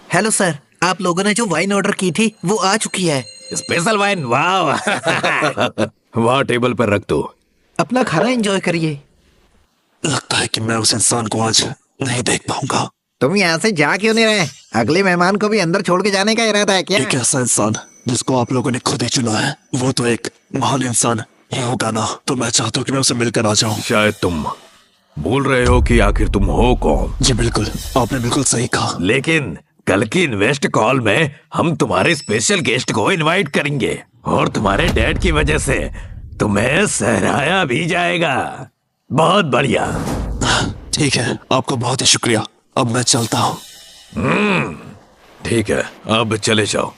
Hello sir, आप लोगों ने जो वाइन ऑर्डर की थी वो आ चुकी है। स्पेशल वाइन, वाह। वहाँ टेबल पर रख दो। अपना खाना एंजॉय करिए। लगता है कि मैं उस इंसान को आज नहीं देख पाऊंगा। तुम यहाँ से जा क्यों नहीं रहे? अगले मेहमान को भी अंदर छोड़ के जाने का इरादा है क्या? एक ऐसा इंसान जिसको आप लोगों ने खुद ही चुना है, वो तो एक महान इंसान ही होगा ना। तो मैं चाहता हूँ कि मैं उसे मिलकर आ जाऊँ। शायद तुम भूल रहे हो कि आखिर तुम हो कौन। जी बिल्कुल, आपने बिल्कुल सही कहा। लेकिन कल की इन्वेस्ट कॉल में हम तुम्हारे स्पेशल गेस्ट को इनवाइट करेंगे और तुम्हारे डैड की वजह से तुम्हें सराहा भी जाएगा। बहुत बढ़िया। ठीक है, आपका बहुत ही शुक्रिया। अब मैं चलता हूँ। ठीक है, अब चले जाओ।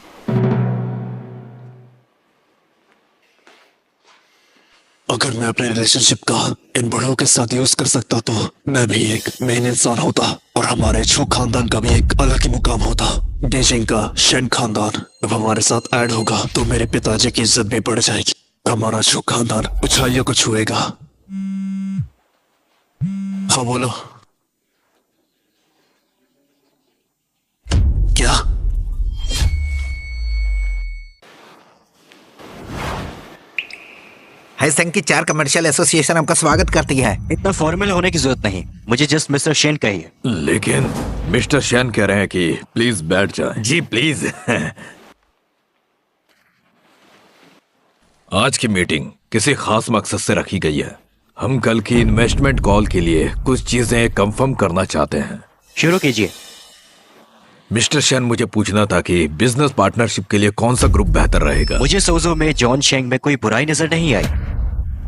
अगर मैं अपने रिलेशनशिप का इन बड़ों के साथ यूज कर सकता तो मैं भी एक मेन इंसान होता और हमारे छो खानदान का भी एक अलग ही मुकाम होता। डेजिंग का शेन खानदान अब हमारे साथ ऐड होगा तो मेरे पिताजी की इज्जत भी बढ़ जाएगी। हमारा छो खानदान ऊंचाइयों को छुएगा। हाँ बोलो। क्या? हैसैंग की 4 कमर्शियल एसोसिएशन आपका स्वागत करती है। इतना फॉर्मल होने की जरूरत नहीं, मुझे जस्ट मिस्टर शेन कहिए। लेकिन मिस्टर शेन कह रहे हैं कि प्लीज बैठ जाएं। जी प्लीज। आज की मीटिंग किसी खास मकसद से रखी गई है। हम कल की इन्वेस्टमेंट कॉल के लिए कुछ चीजें कंफर्म करना चाहते हैं। शुरू कीजिए। मिस्टर शेन, मुझे पूछना था कि बिजनेस पार्टनरशिप के लिए कौन सा ग्रुप बेहतर रहेगा। मुझे सोजो में जॉन शेंग में कोई बुराई नजर नहीं आई।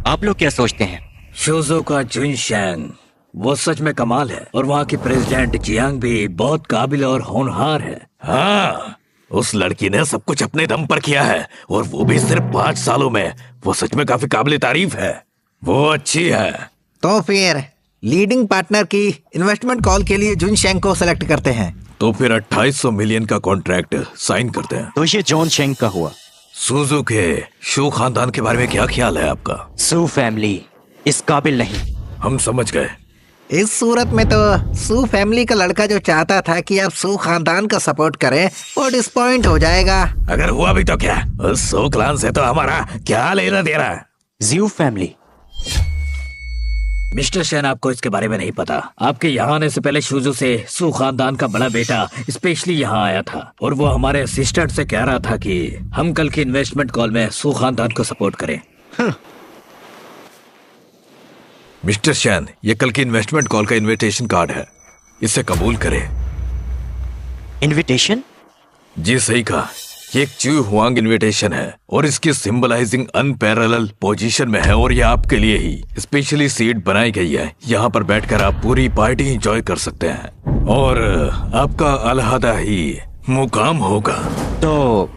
आप लोग क्या सोचते हैं? शोजो का जुन शेंग वो सच में कमाल है और वहाँ की प्रेसिडेंट जियांग भी बहुत काबिल और होनहार है। हाँ, उस लड़की ने सब कुछ अपने दम पर किया है और वो भी सिर्फ 5 सालों में। वो सच में काफी काबिल तारीफ है। वो अच्छी है। तो फिर लीडिंग पार्टनर की इन्वेस्टमेंट कॉल के लिए जुन शेंग को सेलेक्ट करते हैं। तो फिर 2800 मिलियन का कॉन्ट्रैक्ट साइन करते हैं। तो ये जॉन शेंग का हुआ। सुजू के शू खानदान के बारे में क्या ख्याल है आपका? सू फैमिली इस काबिल नहीं। हम समझ गए। इस सूरत में तो सू फैमिली का लड़का जो चाहता था कि आप सू खानदान का सपोर्ट करें वो डिसपॉइंट हो जाएगा। अगर हुआ भी तो क्या, उस सू क्लान से तो हमारा क्या लेना देना। ज्यू फैमिली। मिस्टर शेन, आपको इसके बारे में नहीं पता। आपके यहाँ आने से पहले शूजू से सू खानदान का बड़ा बेटा स्पेशली यहाँ आया था और वो हमारे असिस्टेंट से कह रहा था कि हम कल की इन्वेस्टमेंट कॉल में सू खानदान को सपोर्ट करें। मिस्टर शेन, ये कल की इन्वेस्टमेंट कॉल का इनविटेशन कार्ड है, इसे कबूल करें। इनविटेशन? जी सही कहा, ये एक चू हुआंग इनविटेशन है और इसकी सिंबलाइजिंग अनपैरेलल पोजीशन में है और ये आपके लिए ही स्पेशली सीट बनाई गई है। यहाँ पर बैठकर आप पूरी पार्टी एंजॉय कर सकते हैं और आपका अलहदा ही मुकाम होगा। तो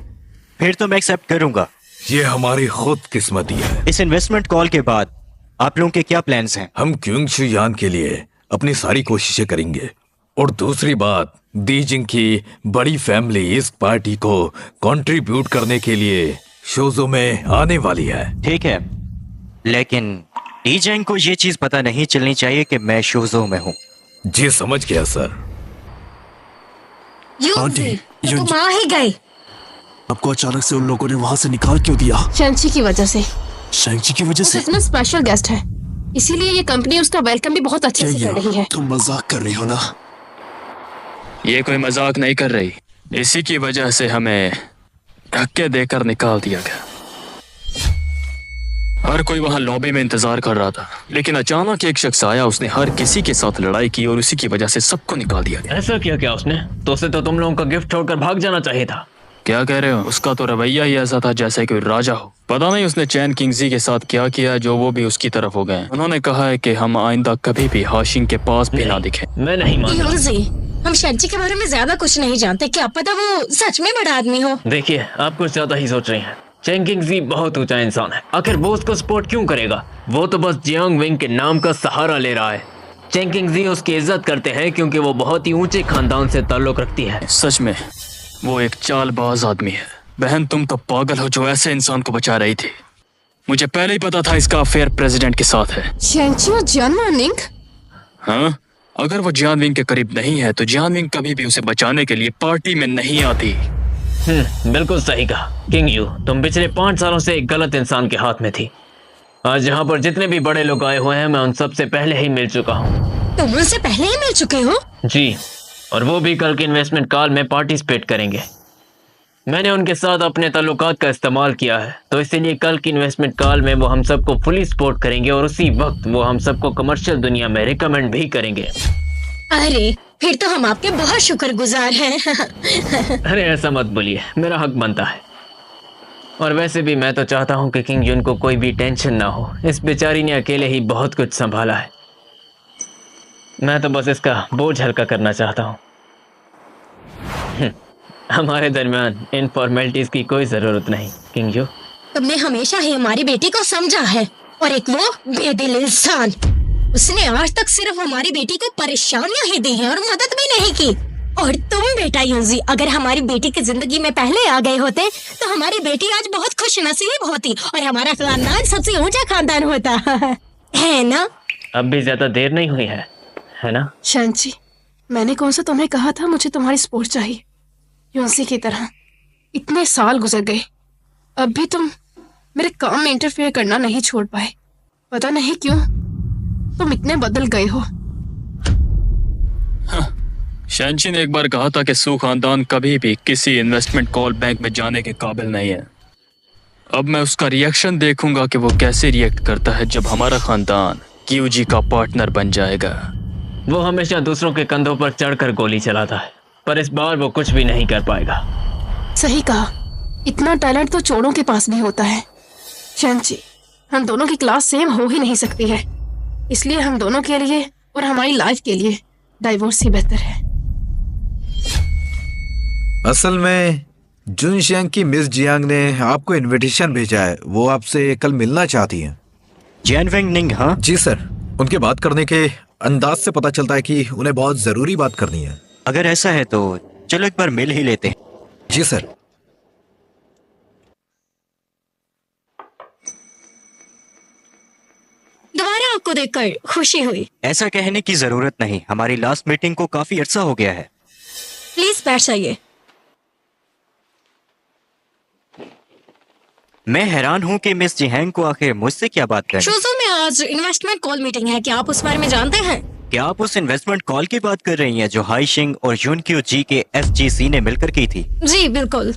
फिर तो मैं एक्सेप्ट करूंगा। ये हमारी खुद किस्मती है। इस इन्वेस्टमेंट कॉल के बाद आप लोगों के क्या प्लान्स हैं? हम क्यूंग शू यान के लिए अपनी सारी कोशिशें करेंगे और दूसरी बात, दीजिंग की बड़ी फैमिली इस पार्टी को कंट्रीब्यूट करने के लिए शोजो में आने वाली है। ठीक है, लेकिन डीजेंग को ये चीज पता नहीं चलनी चाहिए कि मैं शोजो में हूँ। जी समझ गया सर। आंटी, तो तुम आ ही गए। आपको अचानक से उन लोगों ने वहाँ से निकाल क्यों दिया? शेंची की वजह से। शेंची की वजह से? इतना स्पेशल गेस्ट है, इसीलिए ये कंपनी उसका वेलकम भी बहुत अच्छे से कर रही है। तुम मजाक कर रही हो ना? ये कोई मजाक नहीं कर रही। इसी की वजह से हमें धक्के देकर निकाल दिया गया। हर कोई वहाँ लॉबी में इंतजार कर रहा था, लेकिन अचानक एक शख्स आया, उसने हर किसी के साथ लड़ाई की और उसी की वजह से सबको निकाल दिया गया। ऐसा किया क्या उसने? तो उसे तो तुम लोगों का गिफ्ट छोड़कर भाग जाना चाहिए था। क्या कह रहे हो? उसका तो रवैया ही ऐसा था जैसे कोई राजा हो। पता नहीं उसने चैन किंगजी के साथ क्या किया जो वो भी उसकी तरफ हो गए। उन्होंने कहा है कि हम आइंदा कभी भी हाशिंग के पास भी ना दिखे। मैं नहीं मानता। हम शेंची के बारे में ज्यादा कुछ नहीं जानते, क्या पता वो सच में बड़ा आदमी हो। देखिए, आप कुछ ज्यादा ही सोच रही हैं। चेंग किंगजी बहुत ऊंचा इंसान है, आखिर वो उसको सपोर्ट क्यों करेगा? वो तो बस जियांग विंग के नाम का सहारा ले रहा है। चेंग किंगजी उसकी इज्जत करते हैं क्योंकि वो बहुत ही ऊंचे खानदान से ताल्लुक रखती है। सच में वो एक चालबाज आदमी है। बहन, तुम तो पागल हो जो ऐसे इंसान को बचा रही थी। मुझे पहले ही पता था इसका अफेयर प्रेसिडेंट के साथ है। शेंची और जॉन मॉर्निंग? हाँ, अगर वो जियानविंग के करीब नहीं है तो जियानविंग कभी भी उसे बचाने के लिए पार्टी में नहीं आती। बिल्कुल सही कहा किंग यू, तुम पिछले 5 सालों से एक गलत इंसान के हाथ में थी। आज यहाँ पर जितने भी बड़े लोग आए हुए हैं मैं उन सबसे पहले ही मिल चुका हूँ। तुम उनसे पहले ही मिल चुके हो? जी, और वो भी कल के इन्वेस्टमेंट कॉल में पार्टिसिपेट करेंगे। मैंने उनके साथ अपने ताल्लुकात का इस्तेमाल किया है, तो इसीलिए कल की इन्वेस्टमेंट कॉल में वो हम सबको फुली सपोर्ट करेंगे और उसी वक्त वो हम सबको कमर्शियल दुनिया में रिकमेंड भी करेंगे। अरे फिर तो हम आपके बहुत शुक्रगुजार हैं। अरे ऐसा मत बोलिए, मेरा हक बनता है। और वैसे भी मैं तो चाहता हूँ कि किंग यून को कोई भी टेंशन ना हो। इस बेचारी ने अकेले ही बहुत कुछ संभाला है। मैं तो बस इसका बोझ हल्का करना चाहता हूँ। हमारे दरमियान इन फॉर्मेलिटीज की कोई जरूरत नहीं किंग यू। तुमने हमेशा ही हमारी बेटी को समझा है, और एक वो बेदिल इंसान, उसने आज तक सिर्फ हमारी बेटी को परेशानियां ही दी हैं और मदद भी नहीं की। और तुम बेटा यूजी, अगर हमारी बेटी की जिंदगी में पहले आ गए होते तो हमारी बेटी आज बहुत खुश नसीब होती और हमारा खानदान सबसे ऊंचा खानदान होता। है ना? अब भी ज्यादा देर नहीं हुई है ना? शांची, मैंने कौन सा तुम्हें कहा था मुझे तुम्हारी सपोर्ट चाहिए? यूसी की तरह इतने साल गुजर गए, अब भी तुम मेरे काम में इंटरफेयर करना नहीं छोड़ पाए। पता नहीं क्यों तुम इतने बदल गए हो। शैनची ने एक बार कहा था कि सू खानदान कभी भी किसी इन्वेस्टमेंट कॉल बैंक में जाने के काबिल नहीं है। अब मैं उसका रिएक्शन देखूंगा कि वो कैसे रिएक्ट करता है जब हमारा खानदान क्यूजी का पार्टनर बन जाएगा। वो हमेशा दूसरों के कंधों पर चढ़कर गोली चलाता है, पर इस बार वो कुछ भी नहीं कर पाएगा। सही कहा, इतना टैलेंट तो चोरों के पास भी होता है। शांची, हम दोनों की क्लास सेम हो ही नहीं सकती है, इसलिए हम दोनों के लिए और हमारी लाइफ के लिए डाइवोर्स ही बेहतर है। असल में जुनशियांग की मिस जियांग ने आपको इनविटेशन भेजा है, वो आपसे कल मिलना चाहती हैं। जियानविंग निंग? हाँ जी सर, उनके बात करने के अंदाज से पता चलता है कि उन्हें बहुत जरूरी बात करनी है। अगर ऐसा है तो चलो एक बार मिल ही लेते हैं। जी सर। दोबारा आपको देखकर खुशी हुई। ऐसा कहने की जरूरत नहीं, हमारी लास्ट मीटिंग को काफी अर्सा हो गया है। प्लीज बैठ जाइए। मैं हैरान हूँ कि मिस जिहैंग को आखिर मुझसे क्या बात करनी। शोजो में आज इन्वेस्टमेंट कॉल मीटिंग है, क्या आप उस बारे में जानते हैं? क्या आप उस इन्वेस्टमेंट कॉल की बात कर रही हैं जो हाईशिंग और यूनक्यू जी के एफजीसी ने मिलकर की थी? जी बिल्कुल।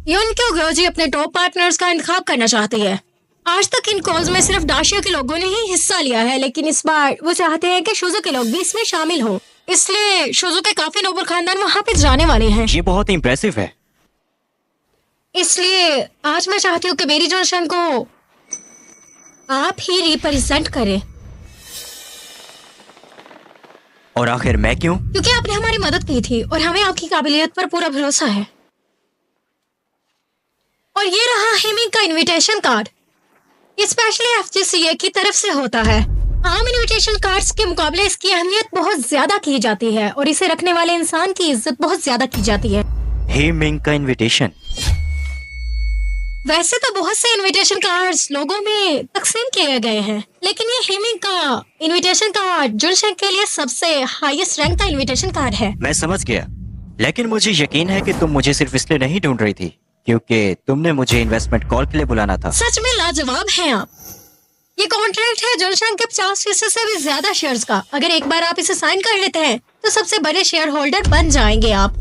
यूनक्यू ग्योजी अपने टॉप पार्टनर्स का इंतखाब करना चाहती है। आज तक इन कॉल्स में सिर्फ दाशिया के लोगों ने ही हिस्सा लिया है, लेकिन इस बार वो चाहते हैं कि शोजो के लोग भी इसमें शामिल हों। इसलिए शोजो के काफी नोबल खानदान वहाँ पे जाने वाले हैं। ये बहुत इम्प्रेसिव है। इसलिए आज मैं चाहती हूँ कि मेरी जनरेशन को आप ही रिप्रेजेंट करें। और आखिर मैं क्यों? क्योंकि आपने हमारी मदद की थी और हमें आपकी काबिलियत पर पूरा भरोसा है। और ये रहा हेमिंग का इनविटेशन कार्ड, ये स्पेशली एफजीसीए की तरफ से होता है। आम इनविटेशन कार्ड्स के मुकाबले इसकी अहमियत बहुत ज्यादा की जाती है और इसे रखने वाले इंसान की इज्जत बहुत ज्यादा की जाती है। हेमिंग का इनविटेशन? वैसे तो बहुत से इनविटेशन कार्ड्स लोगों में तकसीम किए गए हैं, लेकिन ये हेमिंग का इनविटेशन कार्ड जुनशेंग के लिए सबसे हाईएस्ट रैंक का इनविटेशन कार्ड है। मैं समझ गया, लेकिन मुझे यकीन है कि तुम मुझे सिर्फ इसलिए नहीं ढूंढ रही थी क्योंकि तुमने मुझे इन्वेस्टमेंट कॉल के लिए बुलाना था। सच में लाजवाब हैं आप। ये कॉन्ट्रैक्ट है जुनशेंग के 50% से भी ज्यादा शेयर्स का। अगर एक बार आप इसे साइन कर लेते हैं तो सबसे बड़े शेयर होल्डर बन जाएंगे आप।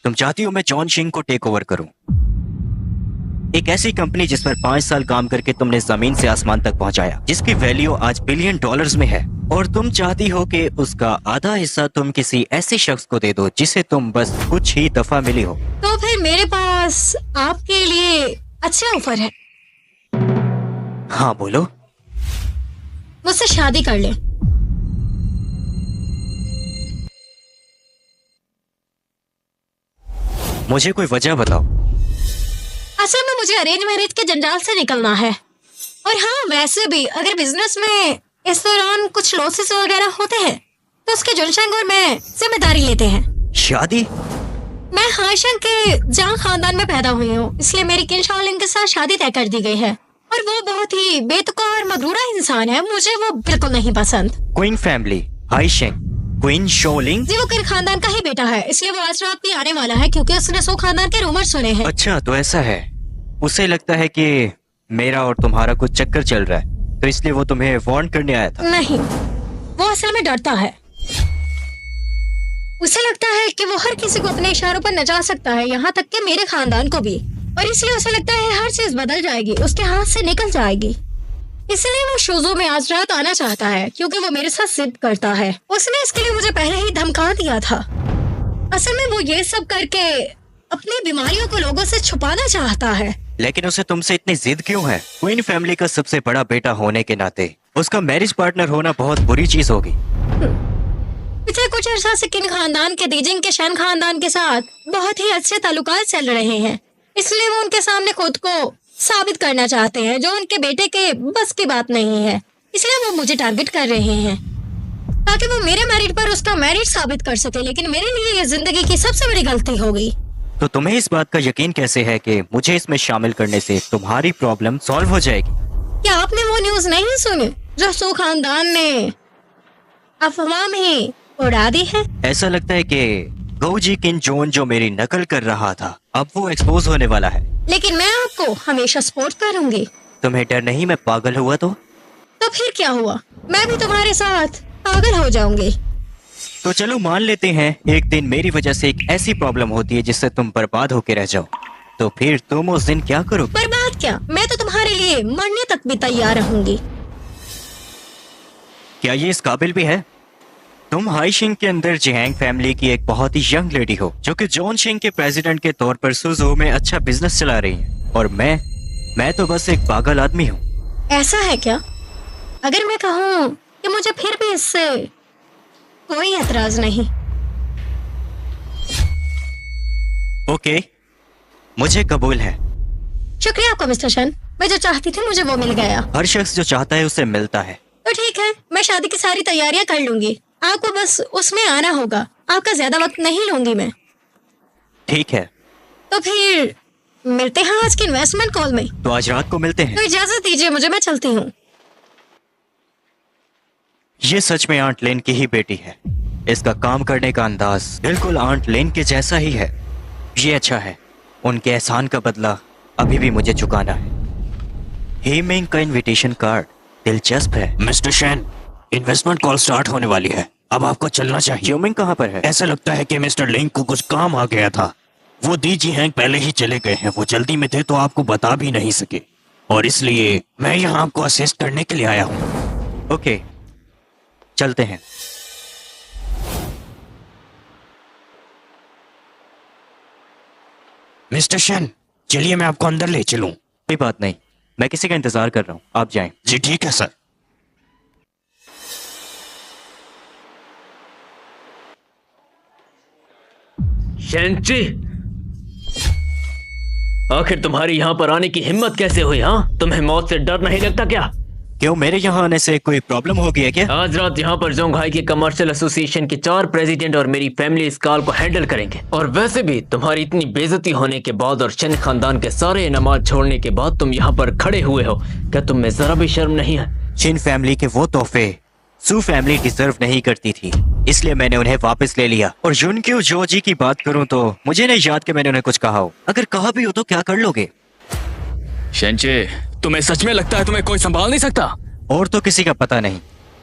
तुम चाहती हो मैं जॉन शिंग को टेक ओवर करूं? एक ऐसी कंपनी जिस पर 5 साल काम करके तुमने जमीन से आसमान तक पहुंचाया, जिसकी वैल्यू आज बिलियन डॉलर्स में है, और तुम चाहती हो कि उसका आधा हिस्सा तुम किसी ऐसे शख्स को दे दो जिसे तुम बस कुछ ही दफा मिली हो। तो फिर मेरे पास आपके लिए अच्छा ऑफर है। हाँ बोलो। मुझसे शादी कर ले। मुझे कोई वजह बताओ। असल में मुझे अरेंज मैरिज के जंजाल से निकलना है। और हाँ, वैसे भी अगर बिजनेस में इस दौरान कुछ लॉसेस वगैरह होते हैं तो उसके जुनशेंग और मैं जिम्मेदारी लेते हैं। शादी? मैं हाईशिंग के जांग खानदान में पैदा हुई हूँ, इसलिए मेरी किन शाओलिंग के साथ शादी तय कर दी गई है। और वो बहुत ही बेतुका और मगरूरा इंसान है, मुझे वो बिल्कुल नहीं पसंद। क्वीन फैमिली, हाईशिंग, क्वीन शोलिंग? जी वो किन खानदान का ही बेटा है, इसलिए वो आज रात भी आने वाला है क्योंकि उसने सू खानदान के रूमर सुने हैं। अच्छा तो ऐसा है। उसे लगता है कि मेरा और तुम्हारा कुछ चक्कर चल रहा है, तो इसलिए वो तुम्हें वार्न करने आया था। नहीं, वो असल में डरता है। उसे लगता है कि वो हर किसी को अपने इशारों पर नचा सकता है, यहाँ तक कि मेरे खानदान को भी, और इसलिए उसे लगता है हर चीज बदल जाएगी, उसके हाथ से निकल जाएगी। इसलिए वो शोजो में आज रात आना चाहता है क्योंकि वो मेरे साथ जिद करता है। उसने इसके लिए मुझे पहले ही धमका दिया था। असल में वो ये सब करके अपनी बीमारियों को लोगों से छुपाना चाहता है। लेकिन उसे तुमसे इतनी जिद क्यों है? क्वीन फैमिली का सबसे बड़ा बेटा होने के नाते उसका मैरिज पार्टनर होना बहुत बुरी चीज होगी। पिछले कुछ अर्सा से किन खानदान के दीजिंग के शैन खानदान के साथ बहुत ही अच्छे ताल्लुकात चल रहे हैं, इसलिए वो उनके सामने खुद को साबित करना चाहते हैं, जो उनके बेटे के बस की बात नहीं है। इसलिए वो मुझे टारगेट कर रहे हैं ताकि वो मेरे मैरिट पर उसका मैरिट साबित कर सके, लेकिन मेरे लिए ये जिंदगी की सबसे बड़ी गलती होगी। तो तुम्हें इस बात का यकीन कैसे है कि मुझे इसमें शामिल करने से तुम्हारी प्रॉब्लम सॉल्व हो जाएगी? क्या आपने वो न्यूज नहीं सुनी जो सू खानदान ने अफवाह में उड़ा दी है? ऐसा लगता है कि गौजी किन जोन जो मेरी नकल कर रहा था अब वो एक्सपोज होने वाला है। लेकिन मैं आपको हमेशा सपोर्ट करूंगी। तुम्हें डर नहीं मैं पागल हुआ तो फिर क्या हुआ, मैं भी तुम्हारे साथ पागल हो जाऊंगी। तो चलो मान लेते हैं एक दिन मेरी वजह से एक ऐसी प्रॉब्लम होती है जिससे तुम बर्बाद होके रह जाओ, तो फिर तुम उस दिन क्या करोगे? बर्बाद क्या, मैं तो तुम्हारे लिए मरने तक भी तैयार रहूंगी। क्या ये इस काबिल भी है? तुम हाईशिंग के अंदर जियांग फैमिली की एक बहुत ही यंग लेडी हो जो कि जॉन शिंग के प्रेसिडेंट के तौर पर सुजो में अच्छा बिजनेस चला रही है, और मैं तो बस एक पागल आदमी हूँ। ऐसा है क्या? अगर मैं कहूँ कि मुझे फिर भी इससे कोई एतराज नहीं। ओके, मुझे कबूल है। शुक्रिया आपका मिस्टर शन, मैं जो चाहती थी मुझे वो मिल गया। हर शख्स जो चाहता है उसे मिलता है। तो ठीक है, मैं शादी की सारी तैयारियां कर लूंगी, आपको बस उसमें आना होगा। आपका ज्यादा वक्त नहीं लूंगी मैं। ठीक है, तो फिर मिलते हैं आज के इन्वेस्टमेंट कॉल में। तो आज रात को मिलते हैं। तो इजाजत दीजिए मुझे, मैं चलती हूँ। ये सच में आंट लेन की ही बेटी है। इसका काम करने का अंदाज बिल्कुल आंट लेन के जैसा ही है। ये अच्छा है, उनके एहसान का बदला अभी भी मुझे चुकाना है। हेमिंग का इनविटेशन कार्ड दिलचस्प है। मिस्टर शैन, इन्वेस्टमेंट कॉल स्टार्ट होने वाली है, अब आपको चलना चाहिए। हेमिंग कहाँ पर है? ऐसा लगता है कि मिस्टर लिंग को कुछ काम आ गया था। वो दी जी हैंग पहले ही चले गए हैं, वो जल्दी में थे तो आपको बता भी नहीं सके, और इसलिए मैं यहाँ आपको असिस्ट करने के लिए आया हूँ। ओके, चलते हैं। मिस्टर शैन, चलिए मैं आपको अंदर ले चलूं। कोई बात नहीं, मैं किसी का इंतजार कर रहा हूँ, आप जाएं। जी ठीक है सर। शेंची, आखिर तुम्हारी यहाँ पर आने की हिम्मत कैसे हुई? हाँ, तुम्हें मौत से डर नहीं लगता क्या? क्यों, मेरे यहाँ आने से कोई प्रॉब्लम हो गई है क्या? आज रात यहाँ पर जोंघाई के कमर्शियल एसोसिएशन के 4 प्रेसिडेंट और मेरी फैमिली इस कॉल को हैंडल करेंगे। और वैसे भी तुम्हारी इतनी बेइज्जती होने के बाद और शन खानदान के सारे इनामात छोड़ने के बाद तुम यहाँ पर खड़े हुए हो, क्या तुम में जरा भी शर्म नहीं है? शिन फैमिली के वो तोहफे सू फैमिली डिजर्व नहीं करती थी, इसलिए मैंने उन्हें वापस ले लिया। और जुनक्यू जोजी की बात करूं तो मुझे नहीं याद कि मैंने उन्हें कुछ कहा हो। अगर कहा भी हो तो क्या कर लोगे? शेंचे, तुम्हें सच में लगता है तुम्हें कोई संभाल नहीं सकता? और तो किसी का पता नहीं,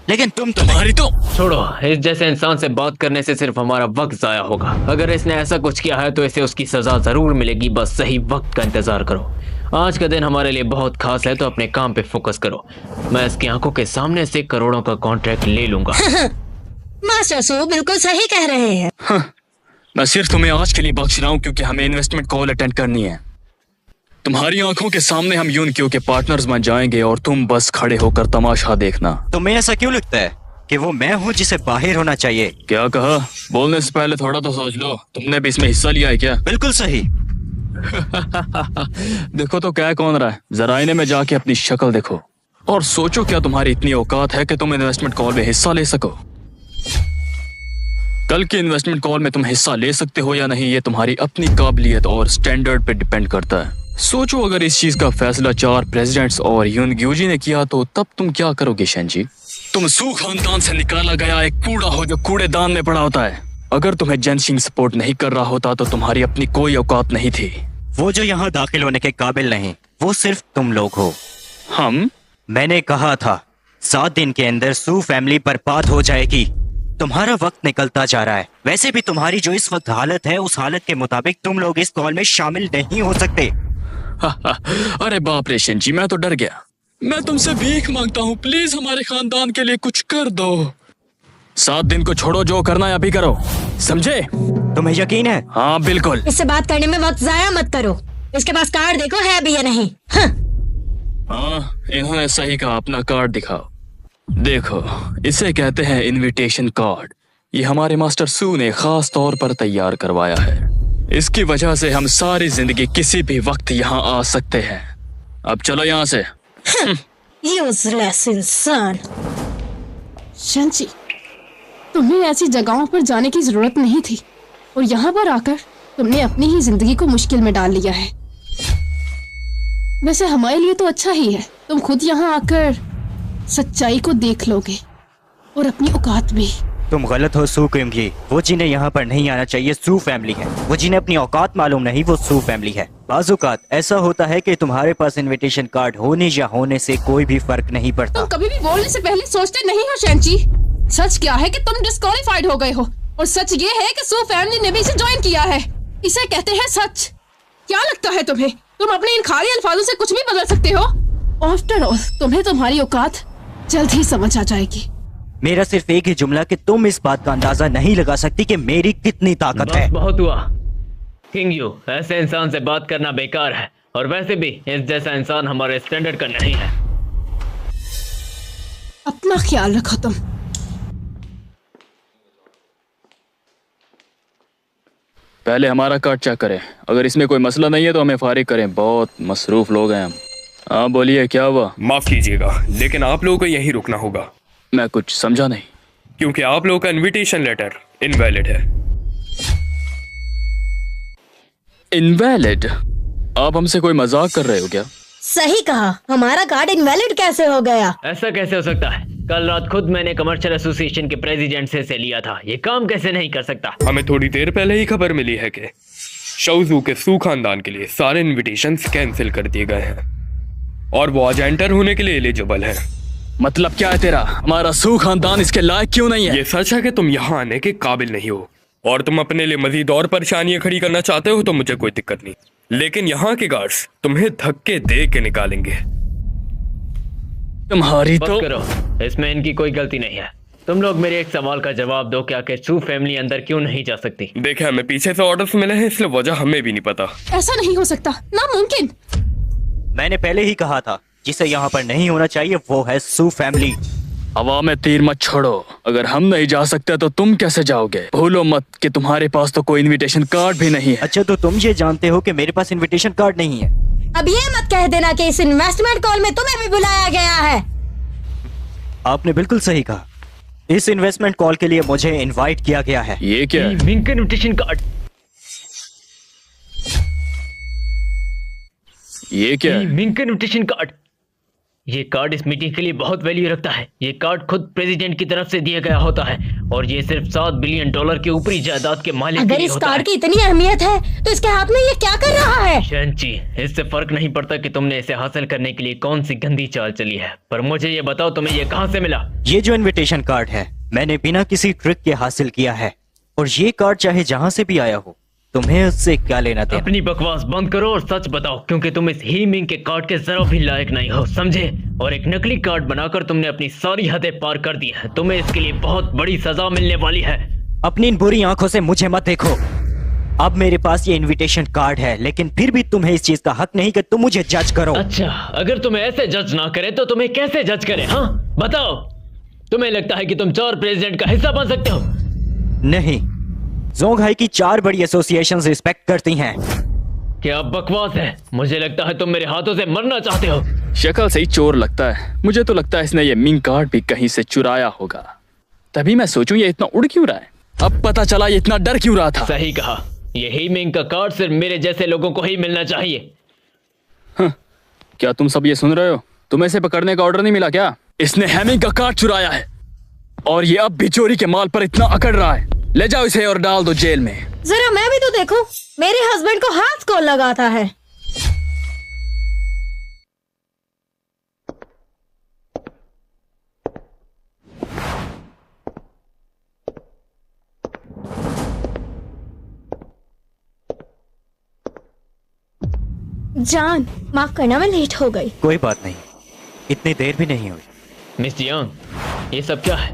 लेकिन तुम्हारी तो छोड़ो, इस जैसे इंसान से बात करने से सिर्फ हमारा वक्त जाया होगा। अगर इसने ऐसा कुछ किया है तो इसे उसकी सजा जरूर मिलेगी, बस सही वक्त का इंतजार करो। आज का दिन हमारे लिए बहुत खास है, तो अपने काम पे फोकस करो। मैं इसकी आंखों के सामने से करोड़ों का कॉन्ट्रैक्ट ले लूंगा। मास्टर सो बिल्कुल सही कह रहे हैं। मैं सिर्फ तुम्हें आज के लिए बख्श रहा हूँ क्योंकि हमें इन्वेस्टमेंट कॉल अटेंड करनी है। तुम्हारी आंखों के सामने हम यूनक्यू के पार्टनर्स बन जाएंगे और तुम बस खड़े होकर तमाशा देखना। तुम्हें ऐसा क्यों लगता है कि वो मैं हूँ जिसे बाहर होना चाहिए? क्या कहा? बोलने से पहले थोड़ा तो सोच लो। तुमने भी इसमें हिस्सा लिया है क्या? बिल्कुल सही। देखो तो क्या कौन रहा है, जरा आईने में जाके अपनी शक्ल देखो और सोचो क्या तुम्हारी इतनी औकात है कि तुम इन्वेस्टमेंट कॉल में हिस्सा ले सको। कल के इन्वेस्टमेंट कॉल में तुम हिस्सा ले सकते हो या नहीं, ये तुम्हारी अपनी काबिलियत और स्टैंडर्ड पे डिपेंड करता है। सोचो, अगर इस चीज का फैसला 4 प्रेसिडेंट्स और यूनग्यू जी ने किया तो तब तुम क्या करोगे शेंजी? तुम सू खानदान से निकाला गया एक कूड़ा हो जो कूड़ेदान में पड़ा होता है। अगर तुम्हें जेनशिंग सपोर्ट नहीं कर रहा होता तो तुम्हारी अपनी कोई औकात नहीं थी। वो जो यहाँ दाखिल होने के काबिल नहीं, वो सिर्फ तुम लोग हो। हम? मैंने कहा था 7 दिन के अंदर सू फैमिली बर्बाद हो जाएगी। तुम्हारा वक्त निकलता जा रहा है। वैसे भी तुम्हारी जो इस वक्त हालत है, उस हालत के मुताबिक तुम लोग इस कॉल में शामिल नहीं हो सकते। अरे बाप रे शेन जी, मैं तो डर गया। मैं तुमसे भीख मांगता हूँ, प्लीज हमारे खानदान के लिए कुछ कर दो। 7 दिन को छोड़ो, जो करना है अभी करो, समझे? तुम्हें यकीन है? हाँ बिल्कुल। इससे बात करने में वक्त जाया मत करो। इसके पास कार्ड देखो है भी या नहीं। हाँ, इन्होंने सही कहा, अपना कार्ड दिखाओ। देखो, इसे कहते हैं इनविटेशन कार्ड। ये हमारे मास्टर सू ने खास तौर पर तैयार करवाया है। इसकी वजह से हम सारी जिंदगी किसी भी वक्त यहाँ आ सकते हैं। अब चलो यहाँ से। यूजलेस इंसान। शंची, तुम्हें ऐसी जगहों पर जाने की जरूरत नहीं थी और यहाँ पर आकर तुमने अपनी ही जिंदगी को मुश्किल में डाल लिया है। वैसे हमारे लिए तो अच्छा ही है, तुम खुद यहाँ आकर सच्चाई को देख लोगे और अपनी औकात भी। तुम गलत हो सू किंगी। वो जिन्हें यहाँ पर नहीं आना चाहिए सू फैमिली है। वो जिन्हें अपनी औकात मालूम नहीं, वो सू फैमिली है। बाज़-औक़ात ऐसा होता है कि तुम्हारे पास इनविटेशन कार्ड होने या होने से कोई भी फर्क नहीं पड़ता। तुम कभी भी बोलने से पहले सोचते नहीं हो शंची। सच क्या है कि तुम डिस्क्वालीफाइड हो गए हो और सच ये है कि सू फैमिली ने भी इसे ज्वाइन किया है। इसे कहते हैं सच। क्या लगता है तुम्हें तुम अपने इन खाली अल्फाजों से कुछ भी बदल सकते हो? आफ्टर ऑल तुम्हें तुम्हारी औकात जल्द ही समझ आ जाएगी। मेरा सिर्फ एक ही जुमला कि तुम इस बात का अंदाजा नहीं लगा सकती कि मेरी कितनी ताकत है। बहुत हुआ किंग यू, ऐसे इंसान से बात करना बेकार है और वैसे भी इस जैसा इंसान हमारे स्टैंडर्ड का नहीं है। अपना ख्याल रखो तुम। पहले हमारा कार्ड चेक करें, अगर इसमें कोई मसला नहीं है तो हमें फारिग करें। बहुत मसरूफ लोग हैं हम। हाँ बोलिए, क्या हुआ? माफ कीजिएगा, लेकिन आप लोगों को यहीं रुकना होगा। मैं कुछ समझा नहीं। क्योंकि आप लोगों का इनविटेशन लेटर इनवैलिड है। इनवैलिड? आप हमसे कोई मजाक कर रहे हो क्या? सही कहा, हमारा कार्ड इनवैलिड कैसे हो गया? ऐसा कैसे हो सकता है? कल रात खुद मैंने कमर्शियल एसोसिएशन के प्रेसिडेंट से लिया था। ये काम कैसे नहीं कर सकता? हमें थोड़ी देर पहले ही खबर मिली है कि शाओजू के सू खानदान के लिए सारे इनविटेशंस कैंसिल कर दिए गए हैं और वो आज एंटर होने के लिए एलिजिबल है। मतलब क्या है तेरा? हमारा सू खानदान इसके लायक क्यों नहीं है? ये सच है कि तुम यहाँ आने के काबिल नहीं हो और तुम अपने लिए मजीद और परेशानियां खड़ी करना चाहते हो तो मुझे कोई दिक्कत नहीं, लेकिन यहाँ के गार्ड्स तुम्हें धक्के दे के निकालेंगे। तुम्हारी बस तो करो, इसमें इनकी कोई गलती नहीं है। तुम लोग मेरे एक सवाल का जवाब दो, क्या कि सू फैमिली अंदर क्यों नहीं जा सकती? देखिए, हमें पीछे से ऑर्डर्स मिले हैं, इसलिए वजह हमें भी नहीं पता। ऐसा नहीं हो सकता, नामुमकिन। मैंने पहले ही कहा था, जिसे यहाँ पर नहीं होना चाहिए वो है सू फैमिली। हवा में तीर मत छोड़ो। अगर हम नहीं जा सकते तो तुम कैसे जाओगे? भूलो मत कि तुम्हारे पास तो कोई इनविटेशन कार्ड भी नहीं है। अच्छा, तो तुम ये जानते हो कि मेरे पास इनविटेशन कार्ड नहीं है? अब ये मत कह देना कि इस इन्वेस्टमेंट कॉल में तुम्हें भी बुलाया गया है। आपने बिल्कुल सही कहा। इस इन्वेस्टमेंट कॉल के लिए मुझे इनवाइट किया गया है। ये क्या है? विंक इनविटेशन कार्ड। ये क्या है? विंक इनविटेशन कार्ड। ये कार्ड इस मीटिंग के लिए बहुत वैल्यू रखता है। ये कार्ड खुद प्रेसिडेंट की तरफ से दिया गया होता है और ये सिर्फ $7 बिलियन के ऊपरी जायदाद के मालिक के अगर लिए इस होता कार्ड है। की इतनी अहमियत है तो इसके हाथ में ये क्या कर रहा है? शंची, इससे फर्क नहीं पड़ता कि तुमने इसे हासिल करने के लिए कौन सी गंदी चाल चली है, पर मुझे ये बताओ तुम्हें ये कहाँ से मिला? ये जो इनविटेशन कार्ड है मैंने बिना किसी ट्रिक के हासिल किया है और ये कार्ड चाहे जहाँ से भी आया हो, तुम्हें उससे क्या लेना देना? अपनी बकवास बंद करो और सच बताओ, क्योंकि तुम इस ही मिंग के कार्ड के जरा भी लायक नहीं हो, समझे? और एक नकली कार्ड बनाकर तुमने अपनी सारी हदें पार कर दी हैं। तुम्हें इसके लिए बहुत बड़ी सजा मिलने वाली है। अपनी इन बुरी आंखों से मुझे मत देखो। अब मेरे पास ये इनविटेशन कार्ड है, लेकिन फिर भी तुम्हें इस चीज का हक नहीं कि तुम मुझे जज करो। अच्छा, अगर तुम्हें ऐसे जज ना करे तो तुम्हें कैसे जज करे? हाँ बताओ, तुम्हें लगता है कि तुम 4 प्रेसिडेंट का हिस्सा बन सकते हो? नहीं, जोंघाई की 4 बड़ी एसोसिएशन रिस्पेक्ट करती हैं। क्या बकवास है? मुझे लगता है तुम मेरे हाथों से मरना चाहते हो। शक्ल से ही चोर लगता है। मुझे तो लगता है इसने ये मिंग कार्ड भी कहीं से चुराया होगा। तभी मैं सोचूं ये इतना उड़ क्यों रहा है। अब पता चला ये इतना डर क्यों रहा था। सही कहा, यही मिंग का कार्ड सिर्फ मेरे जैसे लोगों को ही मिलना चाहिए। क्या तुम सब ये सुन रहे हो? तुम्हें इसे पकड़ने का ऑर्डर नहीं मिला क्या? इसने हेमिंग का कार्ड चुराया है और ये अब भी चोरी के माल पर इतना अकड़ रहा है। ले जाओ इसे और डाल दो जेल में। जरा मैं भी तो देखूं, मेरे हस्बैंड को हाथ कौन लगाता है? जान, माफ करना मैं लेट हो गई। कोई बात नहीं, इतनी देर भी नहीं हुई। मिस जियांग, ये सब क्या है?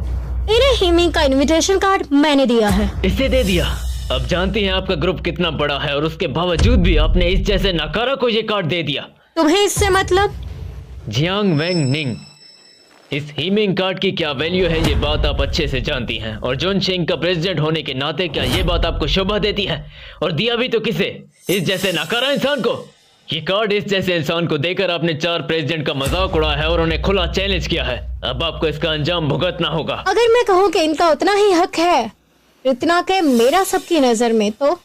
इन्हें हेमिंग का इनविटेशन कार्ड मैंने दिया है। इसे दे दिया? अब जानती हैं आपका ग्रुप कितना बड़ा है और उसके बावजूद भी आपने इस जैसे नकारा को ये कार्ड दे दिया। तुम्हें इससे मतलब? जियांग वेंग निंग, इस हीमिंग कार्ड की क्या वैल्यू है ये बात आप अच्छे से जानती हैं, और जोनशेंग का प्रेसिडेंट होने के नाते क्या ये बात आपको शोभा देती है? और दिया भी तो किसे? इस जैसे नकारा इंसान को। ये कार्ड इस जैसे इंसान को देकर आपने 4 प्रेसिडेंट का मजाक उड़ाया है और उन्हें खुला चैलेंज किया है। अब आपको इसका अंजाम भुगतना होगा। अगर मैं कहूँ कि इनका उतना ही हक है इतना के मेरा सबकी नजर में, तो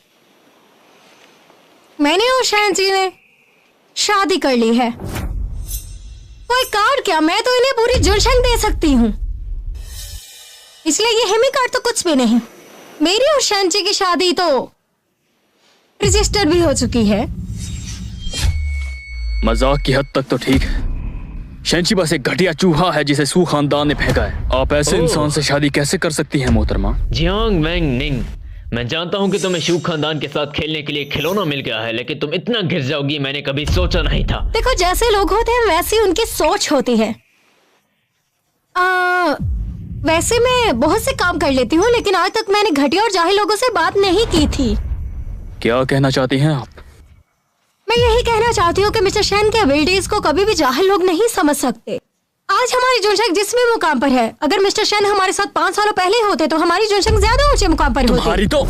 मैंने और शायन जी ने शादी कर ली है। कोई कार्ड क्या, मैं तो इन्हें पूरी जोनशेंग दे सकती हूँ। इसलिए ये हेमी कार्ड तो कुछ भी नहीं। मेरी और शायन जी की शादी तो रजिस्टर भी हो चुकी है। मजाक की हद तक तो ठीक है। शेंची बस एक घटिया चूहा है जिसे सू खानदान ने फेंका है। आप ऐसे इंसान से शादी कैसे कर सकती हैं मोहतरमा? जियांग वेंग निंग, मैं जानता हूँ कि तुम्हें शू खानदान के साथ खेलने के लिए खिलौना मिल गया है, लेकिन तुम इतना गिर जाओगी मैंने कभी सोचा नहीं था। देखो, जैसे लोग होते हैं वैसी उनकी सोच होती है। वैसे मैं बहुत से काम कर लेती हूँ, लेकिन आज तक मैंने घटिया और जाहिल लोगों से बात नहीं की थी। क्या कहना चाहती हैं आप? मैं यही कहना चाहती हूँ कि मिस्टर शैन के एबिलिटीज को कभी भी जाहिल लोग नहीं समझ सकते। आज हमारी जोनशेंग जिस भी मुकाम पर है, अगर मिस्टर शैन हमारे साथ 5 सालों पहले होते तो हमारी जोनशेंग ज्यादा ऊंचे मुकाम पर होती। तुम्हारी तो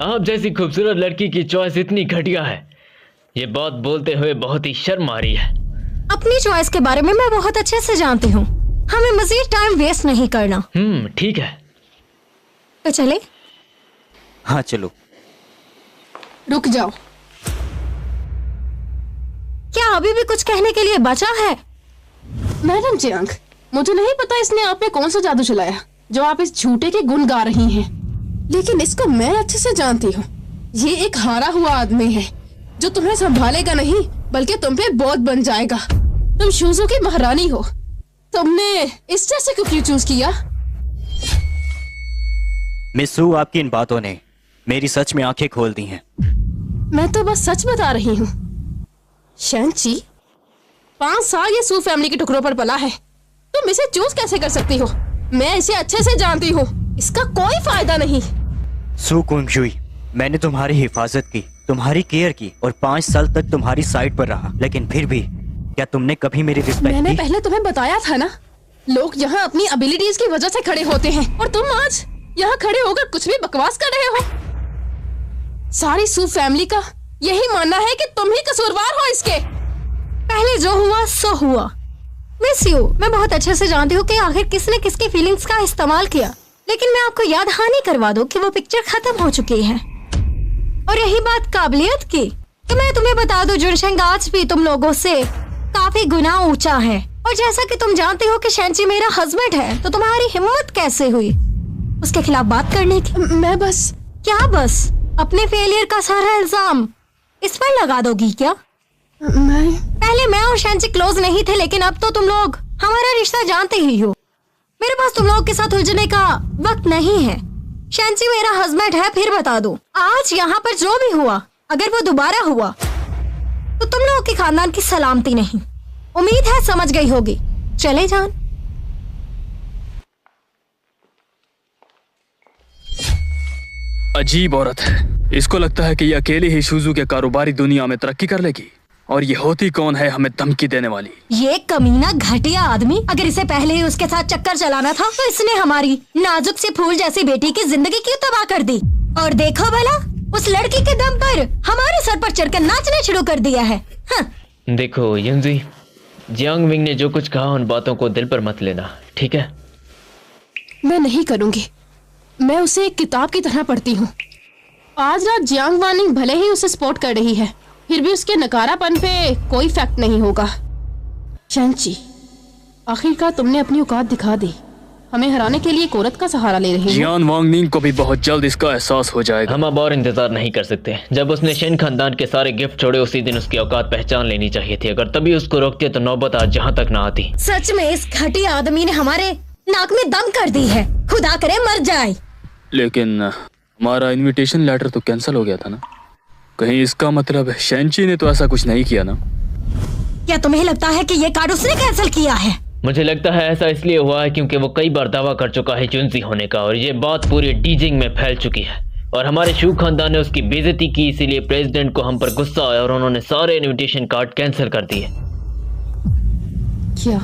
आप जैसी खूबसूरत लड़की की चॉइस इतनी घटिया है, ये बात बोलते हुए बहुत ही शर्म आ रही है। अपनी चॉइस के बारे में मैं बहुत अच्छे से जानती हूँ। हमें मजीद टाइम वेस्ट नहीं करना। ठीक है, तो चले? हाँ चलो। रुक जाओ। क्या अभी भी कुछ कहने के लिए बचा है? मैडम जियांग, मुझे नहीं पता इसने आप पे कौन सा जादू चलाया जो आप इस झूठे के गुण गा रही हैं, लेकिन इसको मैं अच्छे से जानती हूँ। ये एक हारा हुआ आदमी है जो तुम्हें संभालेगा नहीं बल्कि तुम पे बोझ बन जाएगा। तुम शूजों की महारानी हो। तुमने इस जैसे को क्यों चूज किया? मिस सू, आपकी इन बातों ने मेरी सच में आंखें खोल दी हैं। मैं तो बस सच बता रही हूँ। शैनची 5 साल ये सू फैमिली के टुकड़ों पर पला है। तुम इसे चूज कैसे कर सकती हो? मैं इसे अच्छे से जानती हूँ। इसका कोई फायदा नहीं। सू कुंगशुई, मैंने तुम्हारी हिफाजत की, तुम्हारी केयर की और 5 साल तक तुम्हारी साइड पर रहा, लेकिन फिर भी क्या तुमने कभी मेरी रिस्पेक्ट मैंने की? पहले तुम्हें बताया था ना, लोग यहाँ अपनी एबिलिटीज की वजह से खड़े होते हैं और तुम आज यहाँ खड़े होकर कुछ भी बकवास कर रहे हो। सारी सू फैमिली का यही मानना है कि तुम ही कसूरवार हो इसके। पहले जो हुआ सो हुआ। मिस यू, मैं बहुत अच्छे से जानती हूँ कि आखिर किसने किसकी फीलिंग्स का इस्तेमाल किया, लेकिन मैं आपको याद हानि करवा दूं कि वो पिक्चर खत्म हो चुकी है। और यही बात काबिलियत की, तो मैं तुम्हें बता दूं, जोनशेंग आज भी तुम लोगों से काफी गुना ऊंचा है। और जैसा कि तुम जानते हो कि शैनची मेरा हस्बैंड है, तो तुम्हारी हिम्मत कैसे हुई उसके खिलाफ बात करने की? मैं बस क्या बस अपने फेलियर का सारा इल्जाम इस पर लगा दोगी क्या? पहले मैं और शैनची क्लोज नहीं थे, लेकिन अब तो तुम लोग हमारा रिश्ता जानते ही हो। मेरे पास तुम लोग के साथ उलझने का वक्त नहीं है। शैनची मेरा हस्बैंड है। फिर बता दूं, आज यहाँ पर जो भी हुआ, अगर वो दोबारा हुआ तो तुम लोगों के खानदान की सलामती नहीं। उम्मीद है समझ गई होगी। चले जान। अजीब औरत है। इसको लगता है कि ये अकेली ही शूजू के कारोबारी दुनिया में तरक्की कर लेगी, और ये होती कौन है हमें धमकी देने वाली? ये कमीना घटिया आदमी, अगर इसे पहले ही उसके साथ चक्कर चलाना था तो इसने हमारी नाजुक सी फूल जैसी बेटी की जिंदगी क्यों तबाह कर दी? और देखो भला, उस लड़की के दम पर हमारे सर पर चढ़कर नाचना शुरू कर दिया है। देखो यंजी, जियांग विंग ने जो कुछ कहा उन बातों को दिल पर मत लेना, ठीक है? मैं नहीं करूंगी। मैं उसे एक किताब की तरह पढ़ती हूँ। आज रात जियांग वानिंग भले ही उसे सपोर्ट कर रही है, फिर भी उसके नकारापन पे कोई फैक्ट नहीं होगा। शैनची, आखिरकार तुमने अपनी औकात दिखा दी। हमें हराने के लिए एक औरत का सहारा ले रही हो। जियान वांगनिंग को भी बहुत जल्द इसका एहसास हो जाएगा। हम अब और इंतजार नहीं कर सकते। जब उसने शेन खानदान के सारे गिफ्ट छोड़े उसी दिन उसकी औकात पहचान लेनी चाहिए थी। अगर तभी उसको रोकते तो नौबत आज जहाँ तक ना आती। सच में इस घटिया आदमी ने हमारे नाक में दम कर दी है। खुदा करे मर जाए। लेकिन हमारा इनविटेशन लेटर तो कैंसिल हो गया था ना। कहीं इसका मतलब शेंची ने तो ऐसा कुछ नहीं किया ना। क्या तुम्हें लगता है कि ये कार्ड उसने कैंसिल किया है? मुझे लगता है ऐसा इसलिए हुआ है क्योंकि वो कई बार दावा कर चुका है जुनसी होने का और ये बात पूरी डीजिंग में फैल चुकी है और हमारे शू खानदान ने उसकी बेइज्जती की। इसीलिए प्रेसिडेंट को हम पर गुस्सा आया और उन्होंने सारे इनविटेशन कार्ड कैंसिल कर दिए। क्या